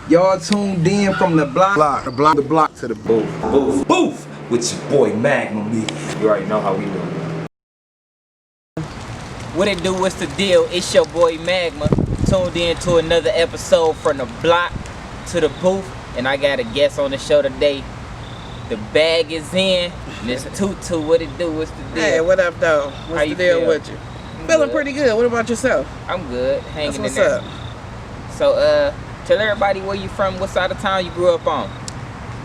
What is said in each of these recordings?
Y'all tuned in from the block to the booth with your boy Magnum. You already know how we do. What it do? What's the deal? It's your boy Magma. Tuned in to another episode from the block to the booth, and I got a guest on the show today. The bag is in. Mr. ToTo, what it do? What's the deal? Hey, what up, though? What's the deal with you? Feeling pretty good. What about yourself? I'm good. Hanging What's in there. up? So, tell everybody where you from, what side of town you grew up on.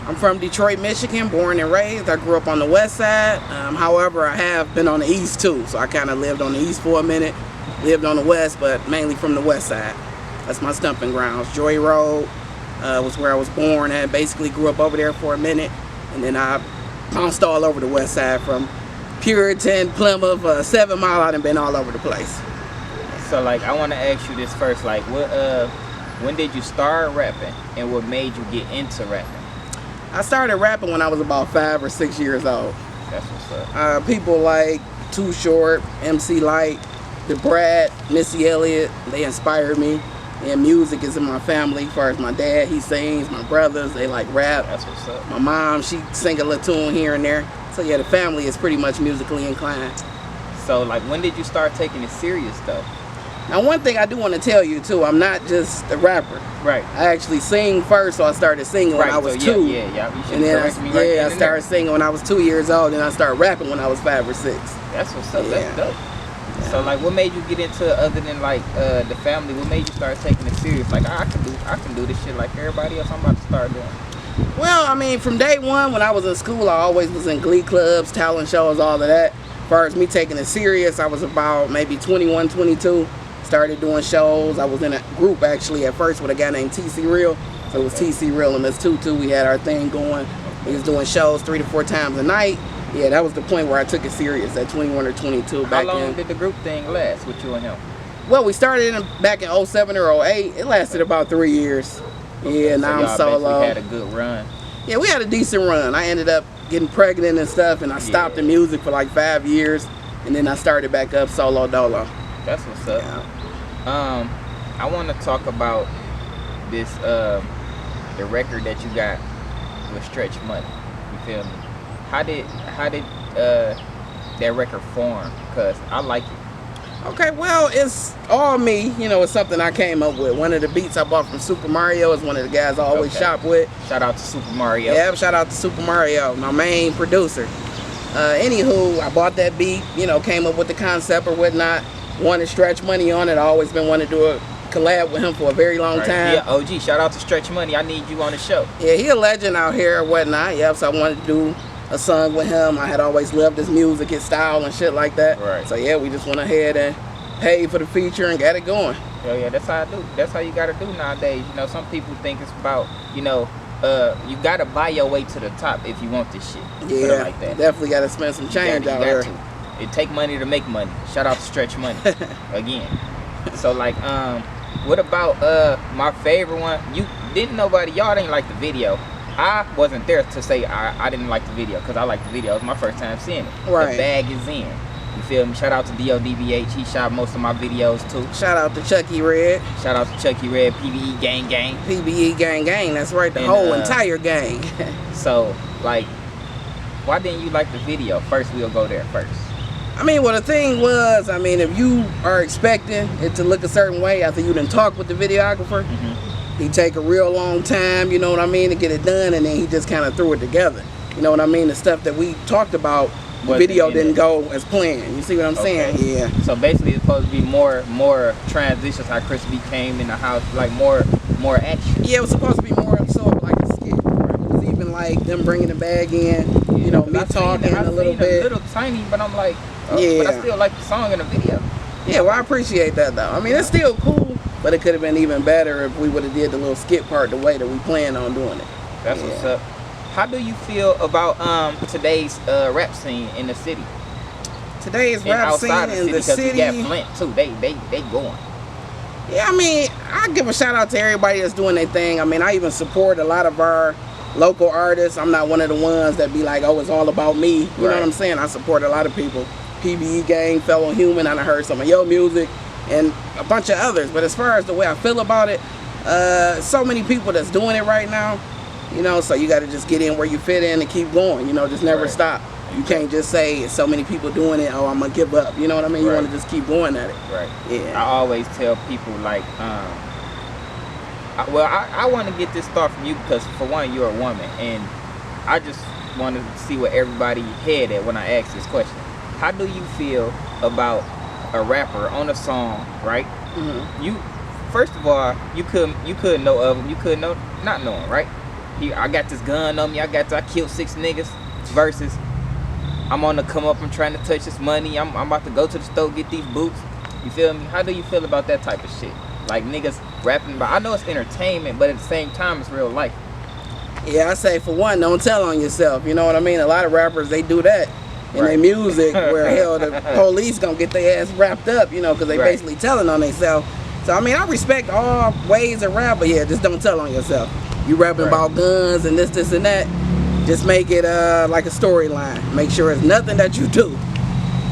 I'm from Detroit, Michigan, born and raised. I grew up on the west side. However, I have been on the east too. So I kind of lived on the east for a minute, lived on the west, but mainly from the west side. That's my stomping grounds. Joy Road was where I was born at. Basically grew up over there for a minute. And then I bounced all over the west side from Puritan, Plymouth, 7 Mile. I done been all over the place. So, like, I want to ask you this first. Like, when did you start rapping and what made you get into rapping? I started rapping when I was about 5 or 6 years old. That's what's up. People like Too Short, MC Light, The Brat, Missy Elliott, they inspired me. And music is in my family. As far as my dad, he sings. My brothers, they like rap. That's what's up. My mom, she sing a little tune here and there. So yeah, the family is pretty much musically inclined. So, like, when did you start taking it serious, though? Now, one thing I do want to tell you, too, I'm not just a rapper. Right. I actually sing first, so I started singing when I was 2. Yeah. And then I started singing when I was 2 years old, and I started rapping when I was 5 or 6. That's what's up. Yeah. That's dope. Yeah. So, like, what made you get into it other than, like, the family? What made you start taking it serious? Like, I can do this shit like everybody else. I'm about to start doing. Well, I mean, from day one, when I was in school, I always was in glee clubs, talent shows, all of that. As far as me taking it serious, I was about maybe 21, 22. Started doing shows. I was in a group actually at first with a guy named TC Real. So it was TC Real and Miss ToTo. We had our thing going. We was doing shows 3 to 4 times a night. Yeah, that was the point where I took it serious at 21 or 22 back How long in. did the group thing last with you and him? Well, we started back in 07 or 08. It lasted about 3 years. Yeah, now I'm solo. We had a good run. Yeah, we had a decent run. I ended up getting pregnant and stuff, and I stopped the music for like 5 years, and then I started back up solo dolo. That's what's up. Yeah. I want to talk about this, the record that you got with Stretch Money. You feel me? How did that record form? Cause I like it. Okay, well, it's all me. You know, it's something I came up with. One of the beats I bought from Super Mario is one of the guys I always shop with. Shout out to Super Mario. Yeah, shout out to Super Mario, my main producer. Anywho, I bought that beat. You know, came up with the concept or whatnot. Wanted Stretch Money on it. I always been wanting to do a collab with him for a very long time. Yeah, OG. Shout out to Stretch Money. I need you on the show. Yeah, he a legend out here or whatnot. Yep, so I wanted to do a song with him. I had always loved his music, his style and shit like that. Right. So yeah, we just went ahead and paid for the feature and got it going. Yeah, that's how I do. That's how you gotta do nowadays. You know, some people think it's about, you know, you gotta buy your way to the top if you want this shit. Yeah, put it like that. Definitely gotta spend some change out here. It take money to make money. Shout out to Stretch Money again. So, like, what about my favorite one? Y'all didn't like the video. I wasn't there to say I didn't like the video because I liked the video. It was my first time seeing it. Right. The bag is in. You feel me? Shout out to DODBH. He shot most of my videos too. Shout out to Chucky Red. Shout out to Chucky Red, PBE Gang Gang. PBE Gang Gang, that's right, the whole entire gang. So, like, why didn't you like the video? First, we'll go there first. I mean, well, the thing was, I mean, if you are expecting it to look a certain way after you done talk with the videographer, he take a real long time, you know what I mean, to get it done, and then he just kind of threw it together. You know what I mean? The stuff that we talked about, the video didn't go as planned. You see what I'm saying? Yeah. So basically, it's supposed to be more transitions. How Chris B came in the house, like more action. Yeah, it was supposed to be more sort of like a skit. It was even like them bringing the bag in, you know, me talking a little bit. A little tiny, but I'm like, but I still like the song in the video. Yeah, well, I appreciate that though. I mean, it's still cool, but it could have been even better if we would have did the little skit part the way that we planned on doing it. That's what's up. How do you feel about today's rap scene in the city? Today's rap scene in the city. We got Flint too. They going. Yeah, I mean, I give a shout out to everybody that's doing their thing. I mean, I even support a lot of our local artists. I'm not one of the ones that be like, oh, it's all about me. You know what I'm saying? I support a lot of people. PBE Gang, Fellow Human. I done heard some of your music and a bunch of others. But as far as the way I feel about it, So many people that's doing it right now, you know, so you got to just get in where you fit in and keep going, you know, just never stop. You can't just say so many people doing it, oh, I'm gonna give up, you know what I mean? You want to just keep going at it. Right. Yeah. I always tell people like, I want to get this thought from you because for one, you're a woman, and I just want to see what everybody head at when I ask this question. How do you feel about a rapper on a song, right? You, first of all, you couldn't know of him, you couldn't know not know him, right? I got this gun on me, I killed 6 niggas, versus I'm on the come up, I'm trying to touch this money, I'm about to go to the store, get these boots. You feel me? How do you feel about that type of shit? Like niggas rapping about, I know it's entertainment, but at the same time, it's real life. Yeah, I say for one, don't tell on yourself. You know what I mean? A lot of rappers, they do that in their music where hell, the police gonna get their ass wrapped up, you know, because they basically telling on themselves. So I mean, I respect all ways of rap, but yeah, just don't tell on yourself. You rapping about guns and this and that, just make it like a storyline. Make sure it's nothing that you do.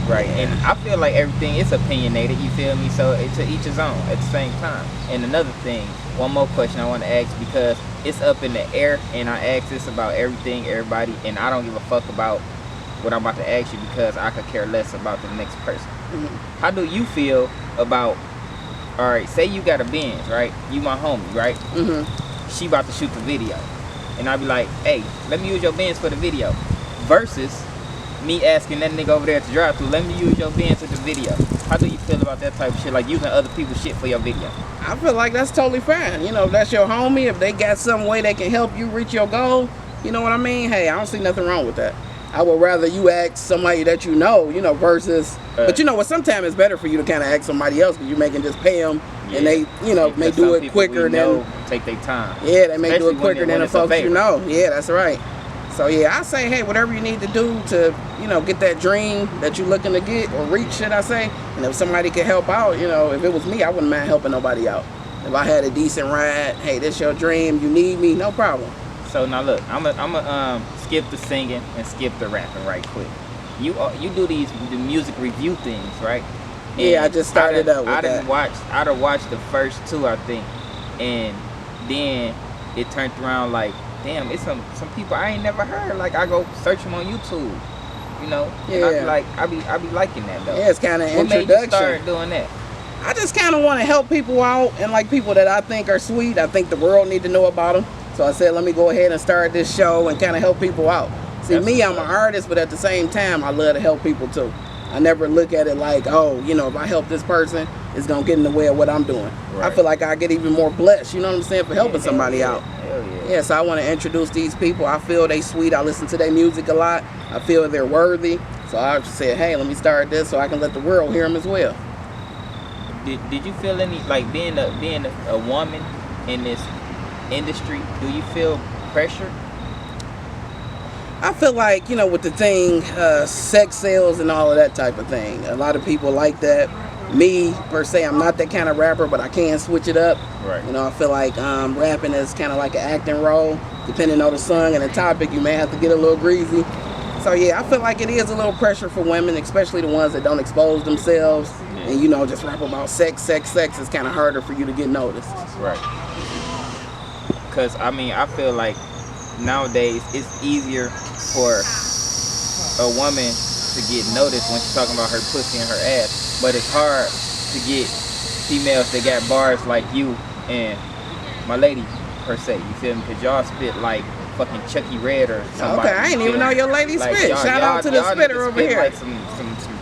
Right, and I feel like everything is opinionated, you feel me? So it's to each his own at the same time. And another thing, one more question I want to ask, because it's up in the air, and I ask this about everything, everybody, and I don't give a fuck about what I'm about to ask you because I could care less about the next person. How do you feel about, all right, say you got a Benz, right? You my homie, right? She about to shoot the video. And I be like, hey, let me use your Benz for the video. Versus me asking that nigga over there to drive through, let me use your Benz for the video. How do you feel about that type of shit, like using other people's shit for your video? I feel like that's totally fine. You know, if that's your homie, if they got some way they can help you reach your goal, you know what I mean? Hey, I don't see nothing wrong with that. I would rather you ask somebody that you know, versus, but you know what, sometimes it's better for you to kind of ask somebody else because you can just pay them and they, you know, may do it quicker than, take their time. Yeah, they may do it quicker than the folks you know. Yeah, that's right. So yeah, I say, hey, whatever you need to do to, you know, get that dream that you're looking to get or reach, should I say, and if somebody can help out, you know, if it was me, I wouldn't mind helping nobody out. If I had a decent ride, hey, this your dream, you need me, no problem. So now look, I'm a skip the singing and skip the rapping right quick. You do the music review things, right? And yeah, I just started up with that. I done watched the first 2, I think, and then it turned around like, damn, it's some people I ain't never heard. Like I go search them on YouTube, you know. Yeah. And I be liking that though. Yeah, it's kind of introduction. What made you start doing that? I just kind of want to help people out, and like people that I think are sweet. I think the world need to know about them. So I said, let me go ahead and start this show and kind of help people out. See, me, I'm an artist, but at the same time, I love to help people too. I never look at it like, oh, you know, if I help this person, it's gonna get in the way of what I'm doing. Right. I feel like I get even more blessed, you know what I'm saying, for helping somebody out. Hell yeah. Yeah, so I want to introduce these people. I feel they sweet. I listen to their music a lot. I feel they're worthy. So I just said, hey, let me start this so I can let the world hear them as well. Did you feel any, like being a woman in this industry, do you feel pressure? I feel like, you know, with the thing, sex sales and all of that type of thing, a lot of people like that. Me, per se, I'm not that kind of rapper, but I can switch it up. Right. You know, I feel like rapping is kind of like an acting role. Depending on the song and the topic, you may have to get a little greasy. So yeah, I feel like it is a little pressure for women, especially the ones that don't expose themselves. And, you know, just rap about sex is kind of harder for you to get noticed. Right. Because, I mean, I feel like nowadays it's easier for a woman to get noticed when she's talking about her pussy and her ass. But it's hard to get females that got bars like you and my lady, per se. You feel me? Because y'all spit like fucking Chucky Red or somebody. Okay, I didn't even know your lady spit. Shout out to the spitter over here. Like some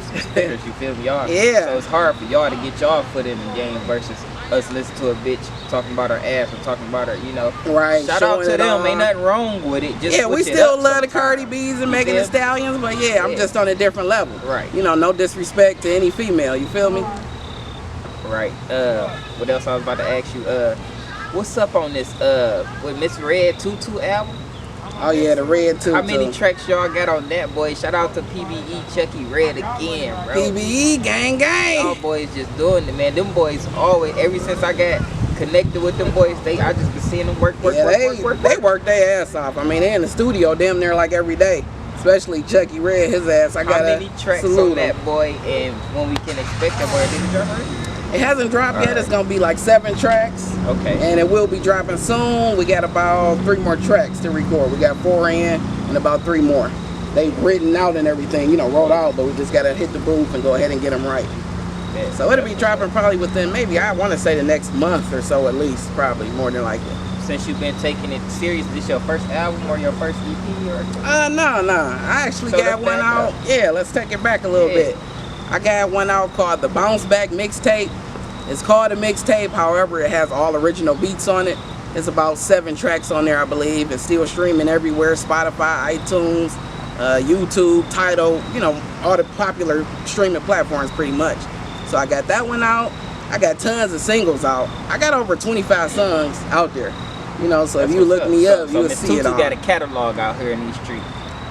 spitters, you feel me? Y'all. Yeah. So it's hard for y'all to get y'all foot in the game versus us listen to a bitch talking about her ass or talking about her, you know. Right. Shout out to them. Ain't nothing wrong with it. Just yeah, we still love the Cardi B's and Megan Thee Stallions, but yeah, I'm just on a different level. Right. You know, no disrespect to any female, you feel me? Right. What else I was about to ask you? What's up on this with Miss Red 22 album? Oh yeah, the Red 22. How many tracks y'all got on that, boy? Shout out to PBE Chucky Red again, bro. PBE gang. Y'all boys just doing it, man. Them boys always, ever since I got connected with them boys, I just been seeing them work. They work their ass off. I mean, they in the studio damn near like every day. Especially Chucky Red, his ass. I got How many tracks on that, boy, and when we can expect that, boy? Did you It hasn't dropped yet. It's gonna be like 7 tracks. Okay. And it will be dropping soon. We got about 3 more tracks to record. We got 4 in and about 3 more. They've written out and everything, you know, wrote out, but we just gotta hit the booth and go ahead and get them right. Yeah, so it'll be dropping probably within maybe, I want to say the next month or so at least, probably more than likely. Since you've been taking it serious, this your first album or your first EP or? No. I actually got one out. Yeah, let's take it back a little bit. I got one out called the Bounce Back Mixtape. It's called a mixtape, however, it has all original beats on it. It's about 7 tracks on there, I believe. It's still streaming everywhere, Spotify, iTunes, YouTube, ToTo, you know, all the popular streaming platforms pretty much. So I got that one out. I got tons of singles out. I got over 25 songs out there. You know, so if you look me up, you'll see it all. got a catalog out here in these streets.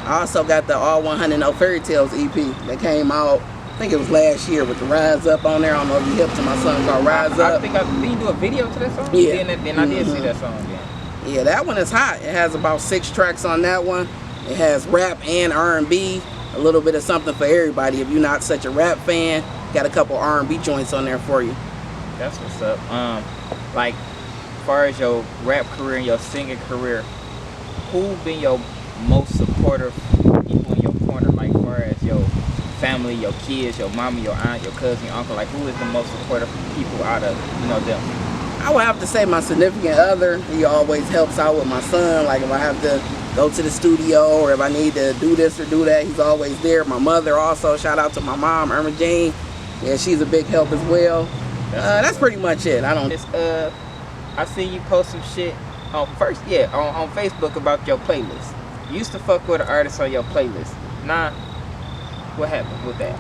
I also got the All 100 No Fairy Tales EP that came out, I think it was last year, with the Rise Up on there. I don't know if you hip to my song called Rise Up. I think did you do a video to that song? Yeah. Then I did see that song, Yeah, that one is hot. It has about 6 tracks on that one. It has rap and R&B, a little bit of something for everybody. If you're not such a rap fan, got a couple R&B joints on there for you. That's what's up. Like, as far as your rap career and your singing career, who been your most supportive people in your corner? Like, as far as your family, your kids, your mama, your aunt, your cousin, your uncle, like, who is the most supportive people out of, you know, them? I would have to say my significant other. He always helps out with my son. Like, if I have to go to the studio or if I need to do this or do that, he's always there. My mother also, shout out to my mom, Irma Jean. Yeah, she's a big help as well. That's pretty much it. I see you post some shit on Facebook about your playlist. You used to fuck with an artist on your playlist. Nah, what happened with that?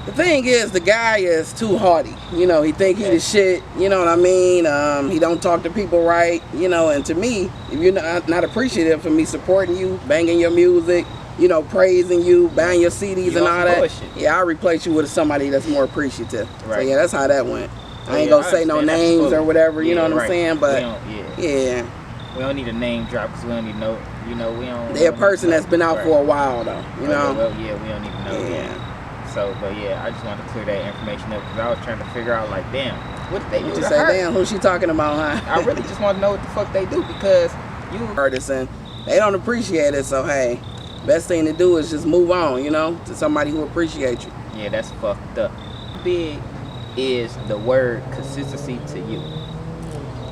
The thing is, the guy is too haughty. You know, he think he the shit. You know what I mean? He don't talk to people right. You know, and to me, if you're not appreciative for me supporting you, banging your music, you know, praising you, buying your CDs and all that, yeah, I'll replace you with somebody that's more appreciative. Right. So yeah, that's how that went. I ain't gonna say no names or whatever. You know what I'm saying? But yeah, we don't need a name drop because we don't need no. You know, we don't. They're a person that's been out for a while though. You know. Well, yeah, we don't even know. Yeah. So, but yeah, I just wanted to clear that information up because I was trying to figure out, like, damn, what did they do to her? Damn, who's she talking about, huh? I really just want to know what the fuck they do because you artists and they don't appreciate it. So hey, best thing to do is just move on, you know, to somebody who appreciates you. Yeah, that's fucked up. How big is the word consistency to you?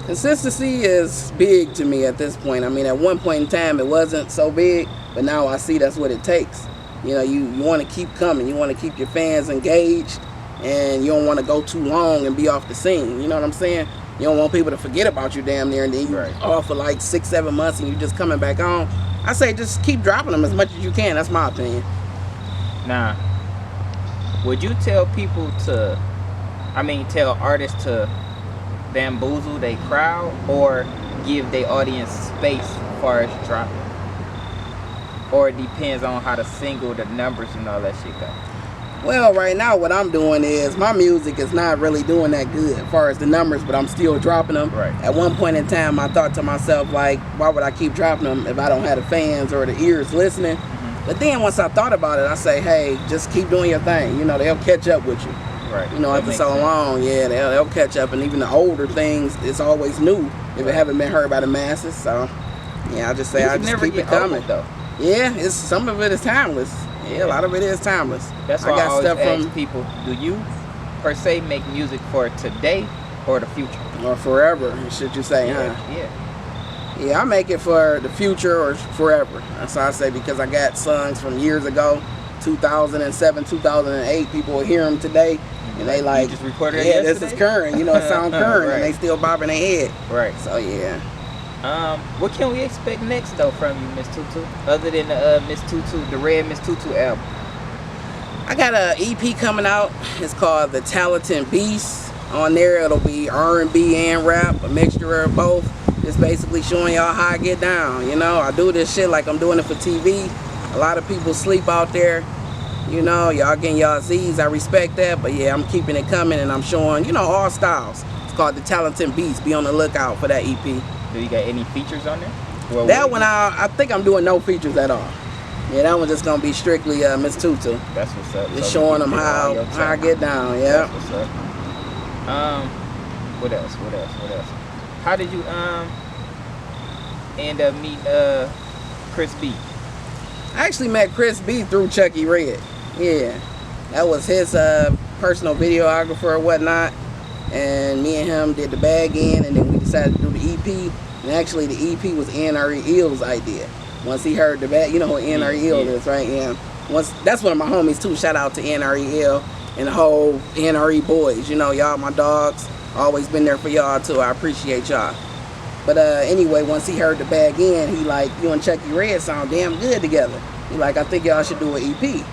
Consistency is big to me at this point. I mean, at one point in time, it wasn't so big, but now I see that's what it takes. You know, you want to keep coming. You want to keep your fans engaged, and you don't want to go too long and be off the scene. You know what I'm saying? You don't want people to forget about you damn near, and then you off for like 6-7 months, and you just coming back on. I say just keep dropping them as much as you can. That's my opinion. Now, would you tell people tell artists to bamboozle their crowd or give their audience space as far as dropping? Or it depends on how the single, the numbers, and all that shit go? Well, right now what I'm doing is my music is not really doing that good as far as the numbers, but I'm still dropping them. Right. At one point in time, I thought to myself, like, why would I keep dropping them if I don't have the fans or the ears listening? Mm-hmm. But then once I thought about it, I say, hey, just keep doing your thing. You know, they'll catch up with you. Right. You know, after so long, yeah, they'll catch up. And even the older things, it's always new if it haven't been heard by the masses. So, yeah, I just say I just keep it coming. Though. Yeah, some of it is timeless. Yeah, a lot of it is timeless. That's why I always ask people, do you per se make music for today or the future? Or forever, should you say, huh? Yeah. Yeah, I make it for the future or forever. That's how I say, because I got songs from years ago, 2007, 2008. People will hear them today, and they like, you just recorded it yesterday? This is current. You know, it sounds current, and they still bobbing their head. Right. So, yeah. What can we expect next though from you, Miss Tutu? Other than the Miss Tutu, the Red Miss Tutu album. I got an EP coming out. It's called The Talented Beast. On there, it'll be R&B and rap, a mixture of both. Just basically showing y'all how I get down. You know, I do this shit like I'm doing it for TV. A lot of people sleep out there. You know, y'all getting y'all Z's. I respect that, but yeah, I'm keeping it coming and I'm showing, you know, all styles. It's called The Talented Beast. Be on the lookout for that EP. Do you got any features on there? Well, that one, I think I'm doing no features at all. Yeah, that one's just gonna be strictly Miss Tutu. That's what's up. Just showing them how I get down. Yeah. That's what's up. What else? How did you end up meeting Chris B? I actually met Chris B through Chucky Red. Yeah, that was his personal videographer or whatnot, and me and him did the bag in, and then we decided to do the EP. And actually, the EP was NRE Ill's idea. Once he heard the bag, you know who NRE Ill is, right? Yeah. Once that's one of my homies too. Shout out to NRE Ill and the whole NRE boys. You know, y'all my dogs. Always been there for y'all too. I appreciate y'all. But anyway, once he heard the bag in, he like, you and Chucky Red sound damn good together. He like, I think y'all should do an EP.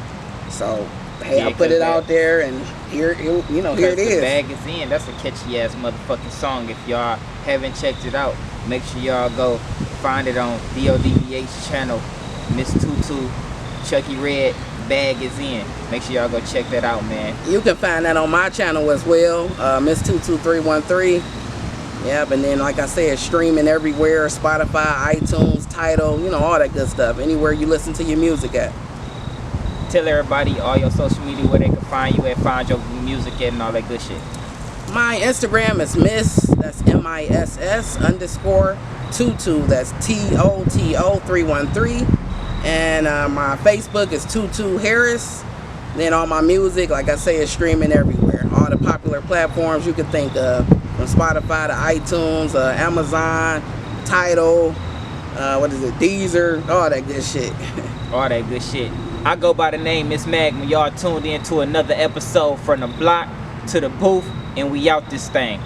So hey, I put it out there, and here it is. The bag is in. That's a catchy ass motherfucking song. If y'all haven't checked it out, make sure y'all go find it on DODBH channel. Miss Tutu, Chucky Red, bag is in. Make sure y'all go check that out, man. You can find that on my channel as well, Miss Tutu 313. Yep, and then like I said, streaming everywhere, Spotify, iTunes, Tidal, you know, all that good stuff. Anywhere you listen to your music at. Tell everybody all your social media where they can find you at, find your music at, and all that good shit. My Instagram is that's MISS_Tutu, that's TOTO 313. And my Facebook is Tutu Harris. Then all my music, like I say, is streaming everywhere. All the popular platforms you can think of, from Spotify to iTunes, Amazon, Tidal, Deezer, all that good shit. All that good shit. I go by the name Miss Magnum. Y'all tuned in to another episode from the block to the booth, and we out this thing.